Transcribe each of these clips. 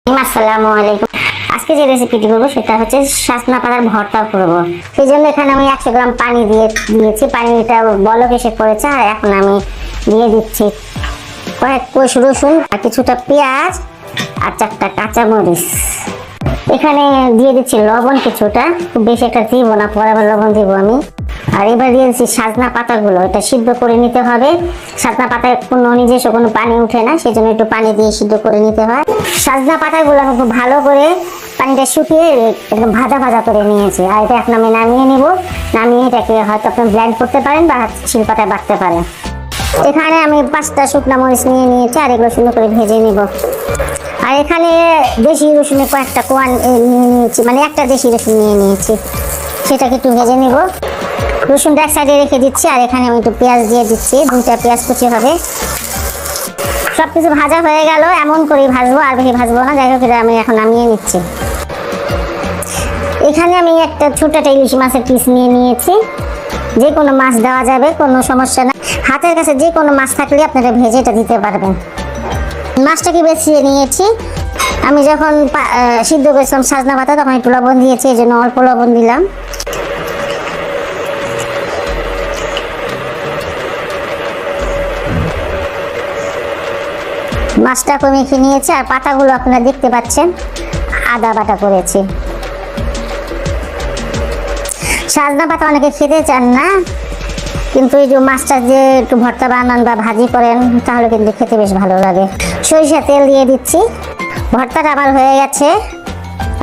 আসসালামু আলাইকুম। আজকে যে রেসিপিটি করবো সেটা হচ্ছে সজনা পাতার ভর্তা করবো। সেই জন্য এখানে আমি 100 গ্রাম পানি দিয়েছি। পানিটা বলক এসে পড়েছে আর এখন আমি দিয়ে দিচ্ছি কয়েক কোষ রসুন আর কিছুটা পেঁয়াজ আর 4টা কাঁচামরিচ। এখানে দিয়ে দিচ্ছি লবণ কিছুটা, খুব বেশি একটা দিব না, পরে আবার লবণ দিব আমি। আর এবার দিয়ে দিচ্ছি সজনা পাতাগুলো, এটা সিদ্ধ করে নিতে হবে। সজনা পাতায় কোনো নিজস্ব কোনো পানি উঠে না, সেই জন্য একটু পানি দিয়ে সিদ্ধ করে নিতে হয়। সজনা পাতাগুলো আমি খুব ভালো করে পানিটা শুকিয়ে একদম ভাজা ভাজা করে নিয়েছি। আর এটা এখন আমি নামিয়ে নিব। নামিয়ে এটাকে হয়তো আপনি ব্লেন্ড করতে পারেন বা শিলপাটায় বাটতে পারেন। এখানে আমি 5টা শুকনা মরিচ নিয়ে নিয়েছি আর এগুলো সুন্দর করে ভেজে নিব। আর এখানে দেশি রসুনের কয়েকটা কোয়া নিয়ে নিয়েছি, মানে একটা দেশি রসুন নিয়ে নিয়েছি, সেটাকে একটু ভেজে নিব। রসুনটা এক সাইডে রেখে দিচ্ছি আর এখানে আমি একটু পেঁয়াজ দিয়ে দিচ্ছি, 2টা পেঁয়াজ কুচি হবে। সবকিছু ভাজা হয়ে গেল, এমন করে ভাজবো, আর বেশি ভাজবো না। যাই হোক, এটা আমি এখন নামিয়ে নিচ্ছি। এখানে আমি একটা ছোট ইলিশ মাছের পিস নিয়ে নিয়েছি। যে কোনো মাছ দেওয়া যাবে, কোনো সমস্যা না। হাতের কাছে যে কোনো মাছ থাকলে আপনারা ভেজে এটা দিতে পারবেন। মাছটাকে বেছিয়ে নিয়েছি। আমি যখন সিদ্ধ করেছিলাম সজনা পাতা তখন একটু লবণ দিয়েছি, এই জন্য অল্প লবণ দিলাম। মাছটা মেখে নিয়েছি আর পাতাগুলো আপনারা দেখতে পাচ্ছেন আদা বাটা করেছি। সজনা পাতা অনেকে খেতে চান না, কিন্তু এই যে মাছটা যে একটু ভর্তা বানান বা ভাজি করেন তাহলে কিন্তু খেতে বেশ ভালো লাগে। সরিষা তেল দিয়ে দিচ্ছি। ভর্তাটা আমার হয়ে গেছে।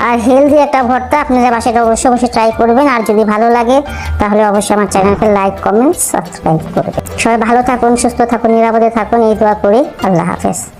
আর হেলদি একটা ভর্তা, আপনারা বাসায় অবশ্যই ট্রাই করবেন। আর যদি ভালো লাগে তাহলে অবশ্যই আমার চ্যানেলকে লাইক, কমেন্ট, সাবস্ক্রাইব করবেন। সবাই ভালো থাকুন, সুস্থ থাকুন, নিরাপদে থাকুন, এই দোয়া করি। আল্লাহ হাফেজ।